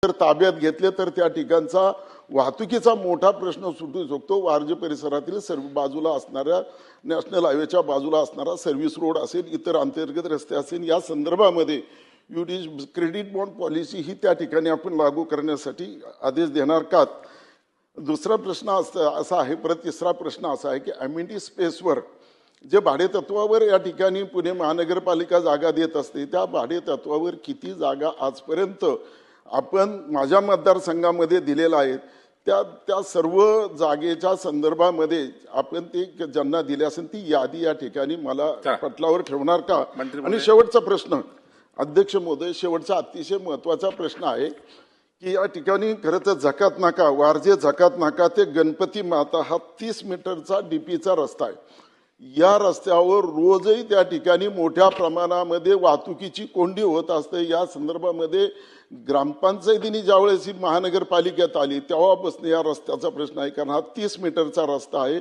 जर ताब्यात घेतले तर त्या ठिकाणचा वाहतुकीचा मोठा प्रश्न सुटू शकतो। वारजे परिसरातील सर्व बाजूला असणाऱ्या नॅशनल हायवेच्या बाजूला असणारा सर्व्हिस रोड असेल, इतर अंतर्गत रस्ते असेल, या संदर्भामध्ये क्रेडिट बॉन्ड पॉलिसी ही त्या ठिकाणी आपण लागू करण्यासाठी आदेश देणार का? दुसरा प्रश्न असा आहे, परत तिसरा प्रश्न असा आहे की अम्युनिटी स्पेसवर जे भाडे तत्वावर या ठिकाणी पुणे महानगरपालिका जागा देत असते, त्या भाडे तत्वावर किती जागा आजपर्यंत आपण माझ्या मतदारसंघामध्ये दिलेला आहे, त्या सर्व जागेच्या संदर्भामध्ये आपण ते ज्यांना दिले असेल ती यादी या ठिकाणी मला पटलावर ठेवणार का? आणि शेवटचा प्रश्न अध्यक्ष महोदय, शेवटचा अतिशय महत्त्वाचा प्रश्न आहे की या ठिकाणी खरं तर जकात नाका, वारजे जकात नाका ते गणपती माता हा 30 मीटरचा डीपीचा रस्ता आहे। या रस्त्यावर रोजही त्या ठिकाणी मोठ्या प्रमाणामध्ये वाहतुकीची कोंडी होत असते। या संदर्भामध्ये ग्रामपंचायतीने ज्यावेळेस ही महानगरपालिकेत आली तेव्हापासून या रस्त्याचा प्रश्न आहे, कारण हा 30 मीटरचा रस्ता आहे।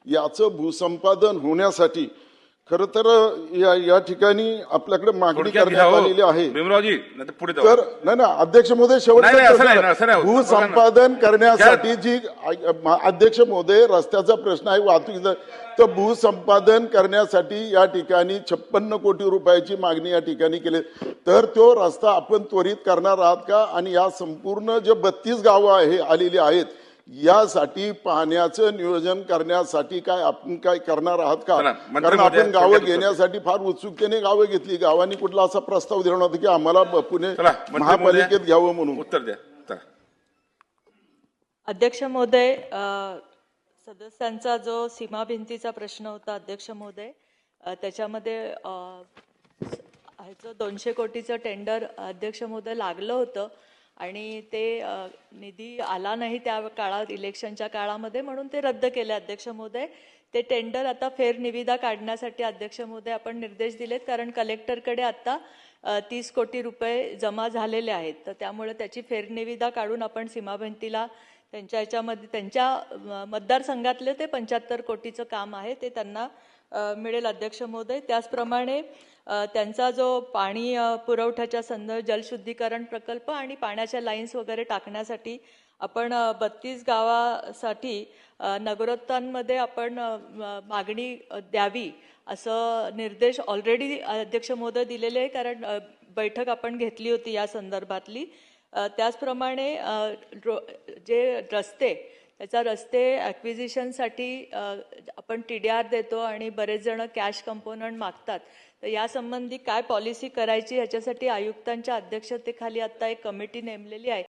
याचं भूसंपादन होण्यासाठी खरं तर या ठिकाणी आपल्याकडे मागणी करण्यात आलेली आहे। तर नाही अध्यक्ष महोदय, शेवटचा भूसंपादन करण्यासाठी जी अध्यक्ष महोदय रस्त्याचा प्रश्न आहे वाहतुकीचा, तर भूसंपादन करण्यासाठी या ठिकाणी 56 कोटी रुपयाची मागणी या ठिकाणी केली, तर तो रस्ता आपण त्वरित करणार आहात का? आणि या संपूर्ण जे 32 गावं आलेली आहेत यासाठी पाण्याचं नियोजन करण्यासाठी आपण काय करणार आहात का? कारण आपण गावं घेण्यासाठी फार उत्सुकतेने गावं घेतली, गावांनी कुठला असा प्रस्ताव दिला नव्हता की आम्हाला पुणे महापालिकेत घ्यावं म्हणून। उत्तर द्या। अध्यक्ष महोदय, सदस्यांचा जो सीमा भिंतीचा प्रश्न होता अध्यक्ष महोदय, त्याच्यामध्ये ह्याचं 200 कोटीचं टेंडर अध्यक्ष महोदय लागलं होतं आणि ते निधी आला नाही त्या काळात, इलेक्शनच्या काळामध्ये, म्हणून ते रद्द केले अध्यक्ष महोदय। ते टेंडर आता फेरनिविदा काढण्यासाठी अध्यक्ष महोदय आपण निर्देश दिलेत, कारण कलेक्टरकडे आता 30 कोटी रुपये जमा झालेले आहेत, तर त्यामुळे त्याची फेरनिविदा काढून आपण सीमाभिंतीला त्यांच्या याच्यामध्ये त्यांच्या मतदारसंघातले ते 75 कोटीचं काम आहे ते त्यांना मिळेल अध्यक्ष महोदय। त्याचप्रमाणे त्यांचा जो पाणी पुरवठ्याच्या जलशुद्धीकरण प्रकल्प आणि पाण्याच्या लाईन्स वगैरे टाकण्यासाठी आपण 32 गावासाठी नगरोत्थानमध्ये आपण मागणी द्यावी असं निर्देश ऑलरेडी अध्यक्ष महोदय दिलेले आहे, कारण बैठक आपण घेतली होती या संदर्भातली। त्याचप्रमाणे जे रस्ते त्याचा रस्ते ॲक्विजिशनसाठी आपण TDR देतो आणि बरेच जण कॅश कंपोनंट मागतात, तर यासंबंधी काय पॉलिसी करायची ह्याच्यासाठी आयुक्तांच्या अध्यक्षतेखाली आता एक कमिटी नेमलेली आहे।